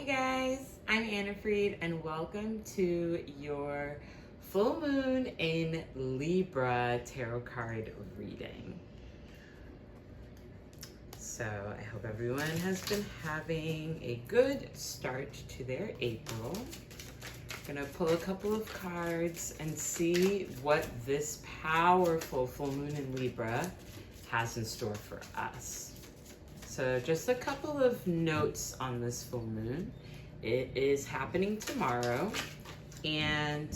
Hi guys, I'm Anna Fried and welcome to your full moon in Libra tarot card reading. So I hope everyone has been having a good start to their April. I'm gonna pull a couple of cards and see what this powerful full moon in Libra has in store for us. So just a couple of notes on this full moon. It is happening tomorrow, and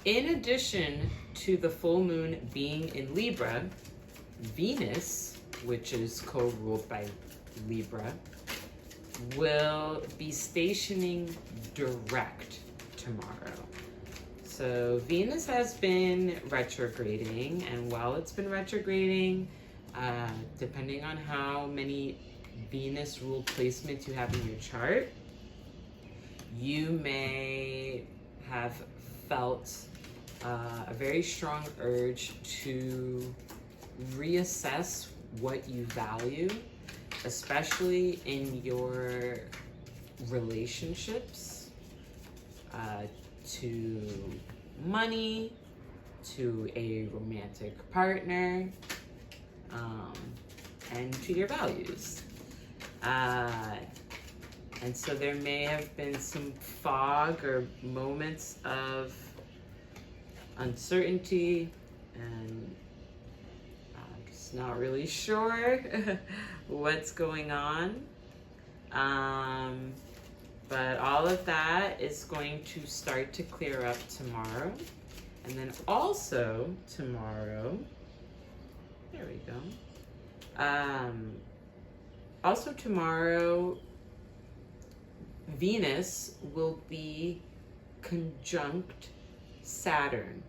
in addition to the full moon being in Libra, Venus, which is co-ruled by Libra, will be stationing direct tomorrow. So Venus has been retrograding, and while it's been retrograding, depending on how many Venus ruled placements you have in your chart, you may have felt a very strong urge to reassess what you value, especially in your relationships, to money, to a romantic partner, and to your values. And so there may have been some fog or moments of uncertainty, and I'm just not really sure what's going on. But all of that is going to start to clear up tomorrow. And then also tomorrow, there we go. Also tomorrow, Venus will be conjunct Saturn.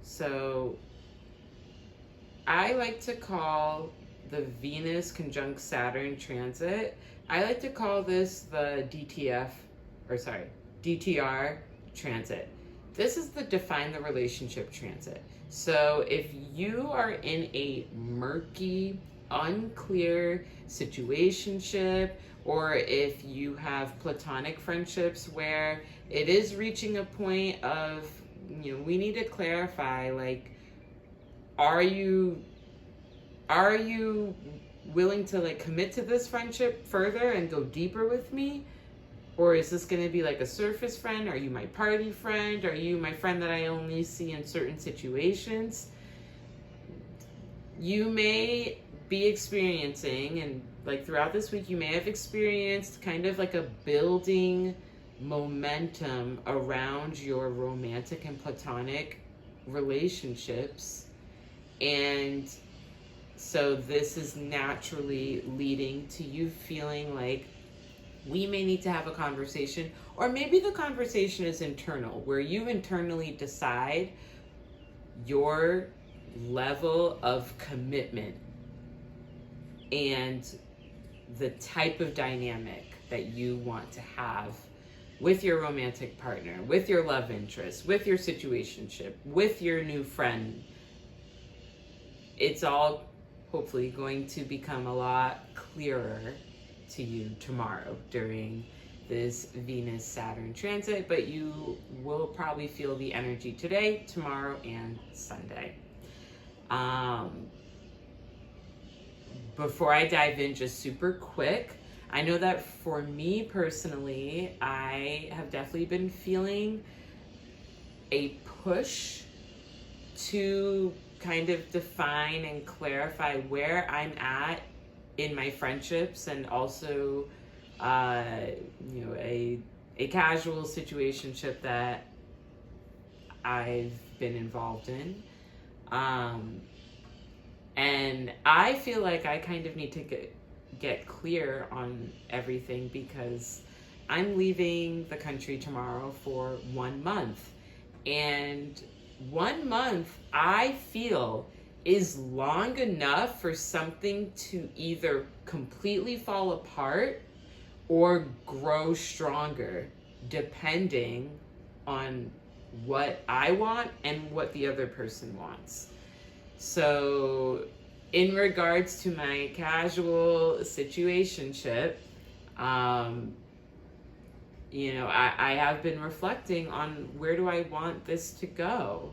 So I like to call the Venus conjunct Saturn transit, I like to call this the DTR transit. This is the define the relationship transit. So if you are in a murky, unclear situationship, or if you have platonic friendships where it is reaching a point of, we need to clarify, like, are you willing to commit to this friendship further and go deeper with me? Or is this going to be like a surface friend? Are you my party friend? Are you my friend that I only see in certain situations? You may be experiencing, and throughout this week, you may have experienced kind of like a building momentum around your romantic and platonic relationships. And so this is naturally leading to you feeling like we may need to have a conversation, or maybe the conversation is internal, where you internally decide your level of commitment and the type of dynamic that you want to have with your romantic partner, with your love interest, with your situationship, with your new friend. It's all hopefully going to become a lot clearer to you tomorrow during this Venus-Saturn transit, but you will probably feel the energy today, tomorrow, and Sunday. Before I dive in, just super quick, I know that for me personally, I have definitely been feeling a push to kind of define and clarify where I'm at in my friendships, and also a casual situationship that I've been involved in. And I feel like I kind of need to get clear on everything, because I'm leaving the country tomorrow for 1 month. And 1 month, I feel, is long enough for something to either completely fall apart or grow stronger, depending on what I want and what the other person wants. So in regards to my casual situationship, I have been reflecting on where do I want this to go?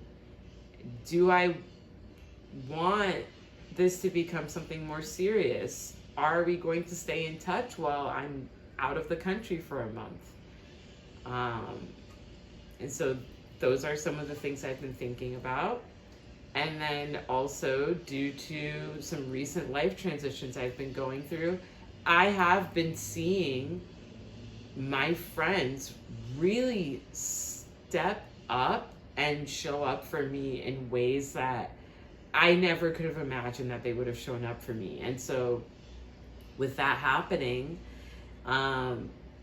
Do I want this to become something more serious? Are we going to stay in touch while I'm out of the country for a month? And so those are some of the things I've been thinking about. And then also, due to some recent life transitions I've been going through, I have been seeing my friends really step up and show up for me in ways that I never could have imagined that they would have shown up for me. And so with that happening,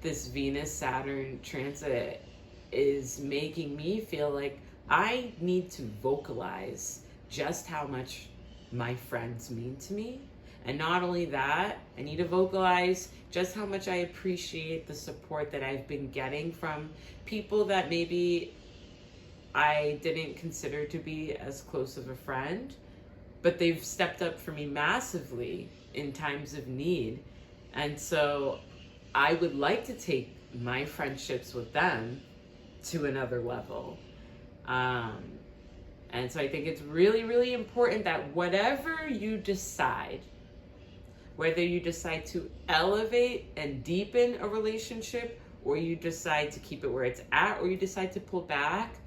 this Venus-Saturn transit is making me feel like I need to vocalize just how much my friends mean to me. And not only that, I need to vocalize just how much I appreciate the support that I've been getting from people that maybe I didn't consider to be as close of a friend, but they've stepped up for me massively in times of need. And so I would like to take my friendships with them to another level. And so I think it's really, really important that whatever you decide, whether you decide to elevate and deepen a relationship, or you decide to keep it where it's at, or you decide to pull back,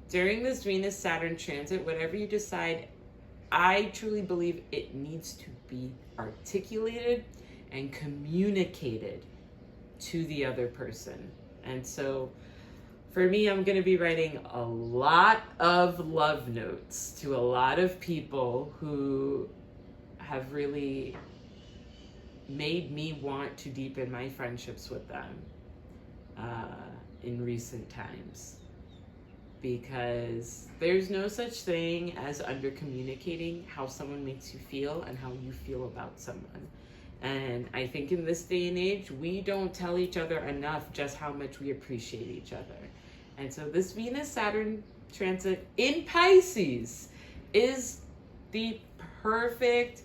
during this Venus-Saturn transit, whatever you decide, I truly believe it needs to be articulated and communicated to the other person. And so for me, I'm going to be writing a lot of love notes to a lot of people who have really made me want to deepen my friendships with them in recent times. Because there's no such thing as under communicating how someone makes you feel and how you feel about someone. And I think in this day and age, we don't tell each other enough just how much we appreciate each other. And so this Venus-Saturn transit in Pisces is the perfect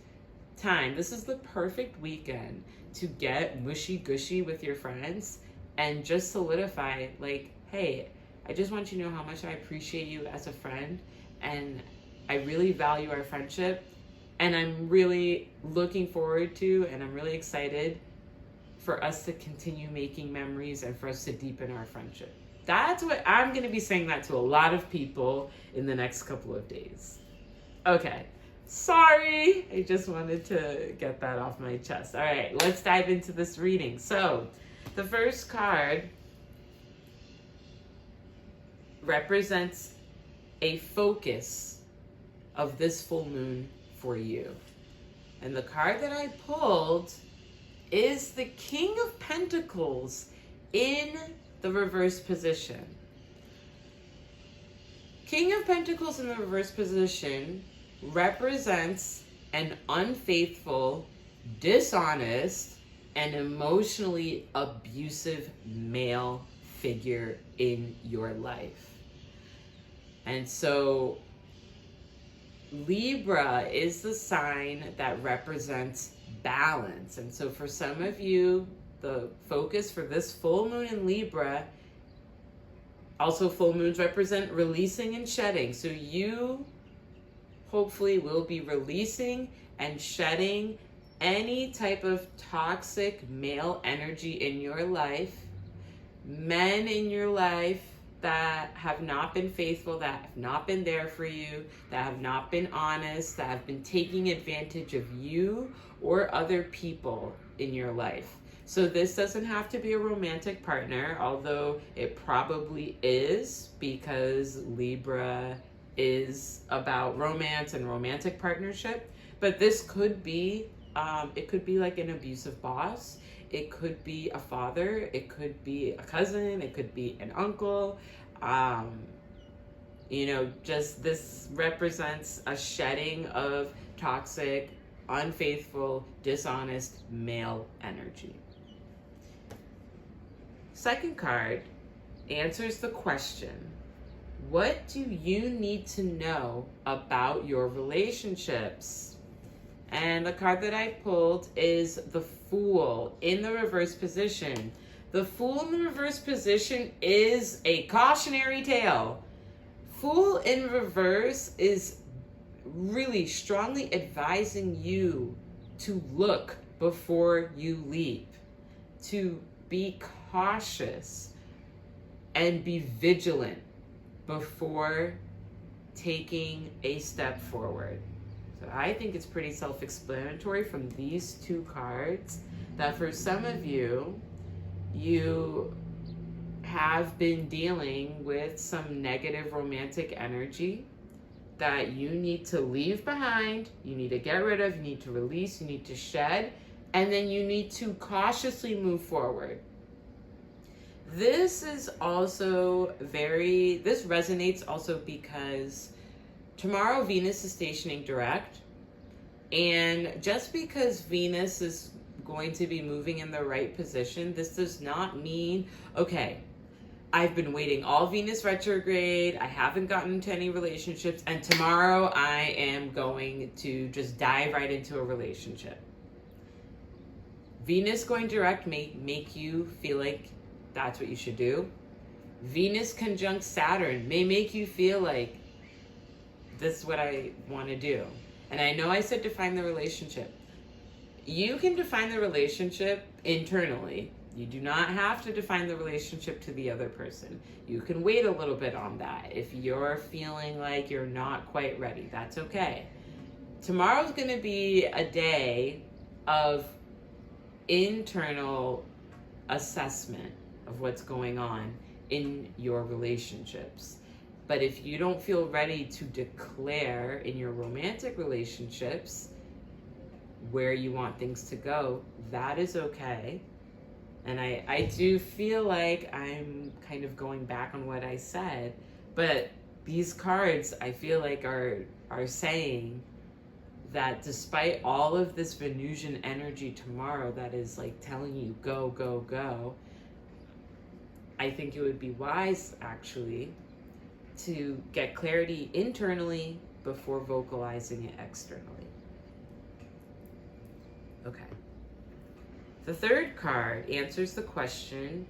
time. This is the perfect weekend to get mushy-gushy with your friends and just solidify, like, hey, I just want you to know how much I appreciate you as a friend, and I really value our friendship, and I'm really looking forward to, and I'm really excited for us to continue making memories and for us to deepen our friendship. That's what I'm going to be saying that to a lot of people in the next couple of days. Okay. Sorry. I just wanted to get that off my chest. All right. Let's dive into this reading. So the first card represents a focus of this full moon for you. And the card that I pulled is the King of Pentacles in the reverse position. King of Pentacles in the reverse position represents an unfaithful, dishonest, and emotionally abusive male figure in your life. And so Libra is the sign that represents balance. And so for some of you, the focus for this full moon in Libra, also full moons represent releasing and shedding. So you hopefully will be releasing and shedding any type of toxic male energy in your life, men in your life that have not been faithful, that have not been there for you, that have not been honest, that have been taking advantage of you or other people in your life. So this doesn't have to be a romantic partner, although it probably is, because Libra is about romance and romantic partnership. But this could be, it could be like an abusive boss. It could be a father. It could be a cousin. It could be an uncle. Just this represents a shedding of toxic, unfaithful, dishonest male energy. Second card answers the question, what do you need to know about your relationships? And the card that I pulled is the Fool in the reverse position. The Fool in the reverse position is a cautionary tale. Fool in reverse is really strongly advising you to look before you leap, to be cautious and be vigilant before taking a step forward. So I think it's pretty self-explanatory from these two cards that for some of you, you have been dealing with some negative romantic energy that you need to leave behind, you need to get rid of, you need to release, you need to shed, and then you need to cautiously move forward. This is also this resonates also because tomorrow Venus is stationing direct, and just because Venus is going to be moving in the right position, this does not mean, okay, I've been waiting all Venus retrograde, I haven't gotten into any relationships, and tomorrow I am going to just dive right into a relationship. Venus going direct may make you feel like that's what you should do. Venus conjunct Saturn may make you feel like this is what I want to do. And I know I said define the relationship. You can define the relationship internally. You do not have to define the relationship to the other person. You can wait a little bit on that. If you're feeling like you're not quite ready, that's okay. Tomorrow's going to be a day of internal assessment of what's going on in your relationships. But if you don't feel ready to declare in your romantic relationships where you want things to go, that is okay. And I do feel like I'm kind of going back on what I said, but these cards I feel like are saying that despite all of this Venusian energy tomorrow that is like telling you go, go, go, I think it would be wise actually to get clarity internally before vocalizing it externally. Okay. The third card answers the question,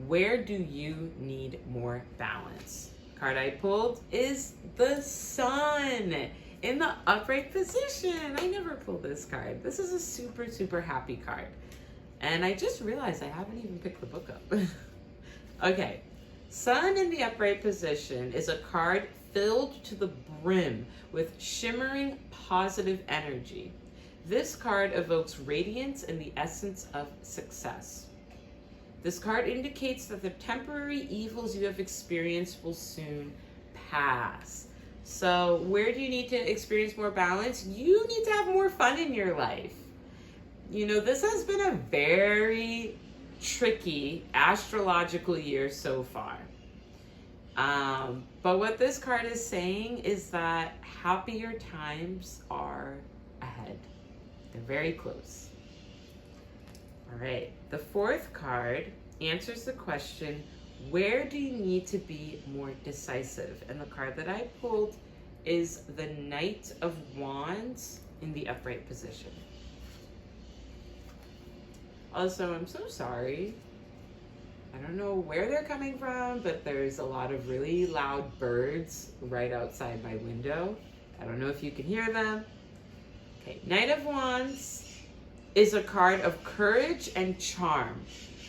where do you need more balance? The card I pulled is the Sun in the upright position. I never pulled this card. This is a super, super happy card. And I just realized I haven't even picked the book up. Okay. Sun in the upright position is a card filled to the brim with shimmering positive energy. This card evokes radiance and the essence of success. This card indicates that the temporary evils you have experienced will soon pass. So where do you need to experience more balance? You need to have more fun in your life. You know, this has been a very tricky astrological year so far. But what this card is saying is that happier times are ahead. They're very close. All right, the fourth card answers the question, where do you need to be more decisive? And the card that I pulled is the Knight of Wands in the upright position. Also, I'm so sorry. I don't know where they're coming from, but there's a lot of really loud birds right outside my window. I don't know if you can hear them. Okay, Knight of Wands is a card of courage and charm.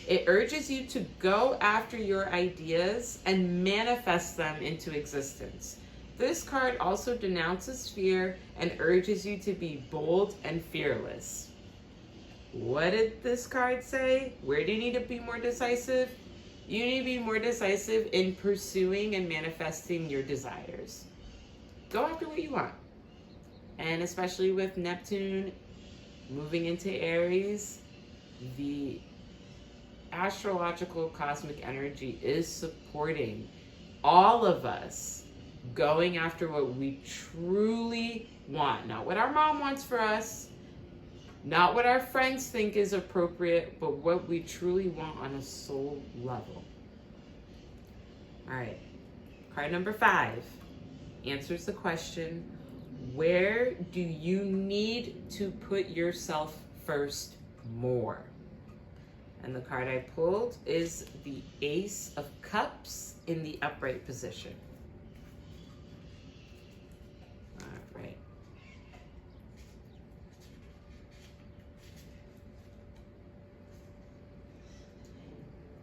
It urges you to go after your ideas and manifest them into existence. This card also denounces fear and urges you to be bold and fearless. What did this card say? Where do you need to be more decisive? You need to be more decisive in pursuing and manifesting your desires. Go after what you want. And especially with Neptune moving into Aries, the astrological cosmic energy is supporting all of us going after what we truly want. Not what our mom wants for us, not what our friends think is appropriate, but what we truly want on a soul level. All right, card number 5 answers the question, where do you need to put yourself first more? And the card I pulled is the Ace of Cups in the upright position. All right.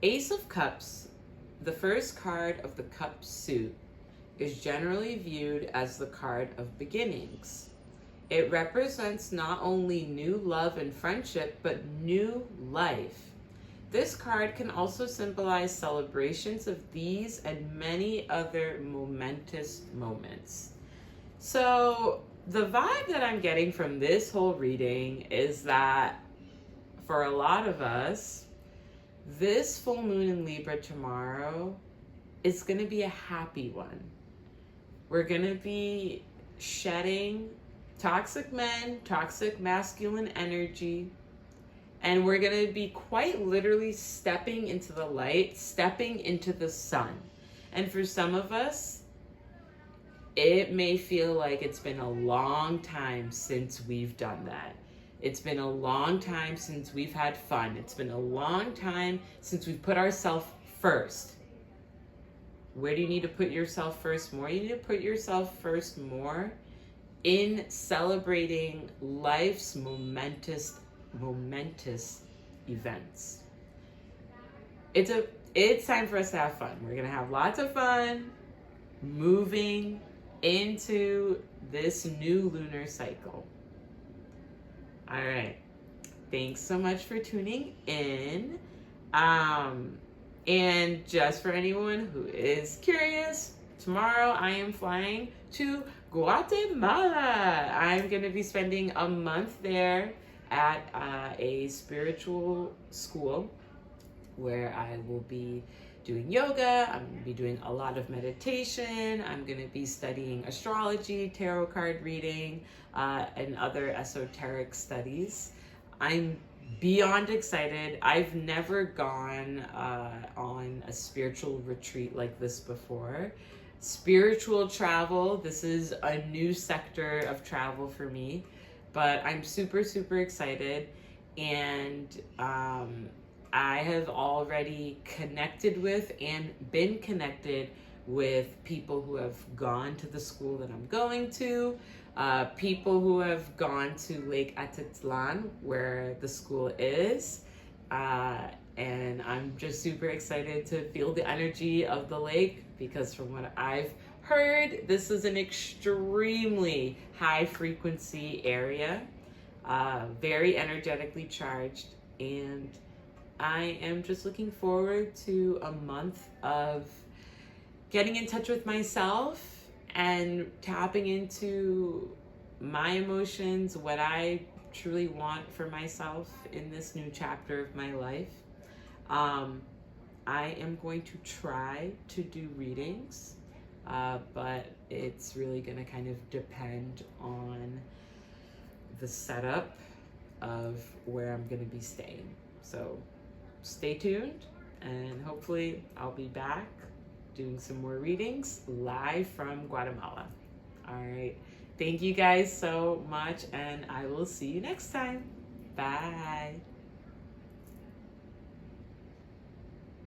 Ace of Cups, the first card of the cup suit, is generally viewed as the card of beginnings. It represents not only new love and friendship, but new life. This card can also symbolize celebrations of these and many other momentous moments. So the vibe that I'm getting from this whole reading is that for a lot of us, this full moon in Libra tomorrow is going to be a happy one. We're going to be shedding toxic men, toxic masculine energy, and we're going to be quite literally stepping into the light, stepping into the sun. And for some of us, it may feel like it's been a long time since we've done that. It's been a long time since we've had fun. It's been a long time since we've put ourselves first. Where do you need to put yourself first more? You need to put yourself first more in celebrating life's momentous events. It's time for us to have fun. We're gonna have lots of fun moving into this new lunar cycle. All right. Thanks so much for tuning in. And just for anyone who is curious, tomorrow I am flying to Guatemala. I'm going to be spending a month there at a spiritual school where I will be doing yoga. I'm going to be doing a lot of meditation. I'm going to be studying astrology, tarot card reading, and other esoteric studies. I'm beyond excited. I've never gone on a spiritual retreat like this before. Spiritual travel, this is a new sector of travel for me, but I'm super, super excited. And I have already connected with and been connected with people who have gone to the school that I'm going to, people who have gone to Lake Atitlan, where the school is, and I'm just super excited to feel the energy of the lake, because from what I've heard, this is an extremely high frequency area, very energetically charged, and I am just looking forward to a month of getting in touch with myself and tapping into my emotions, what I truly want for myself in this new chapter of my life. I am going to try to do readings, but it's really going to kind of depend on the setup of where I'm going to be staying. So stay tuned, and hopefully I'll be back doing some more readings live from Guatemala. All right. Thank you guys so much, and I will see you next time. Bye.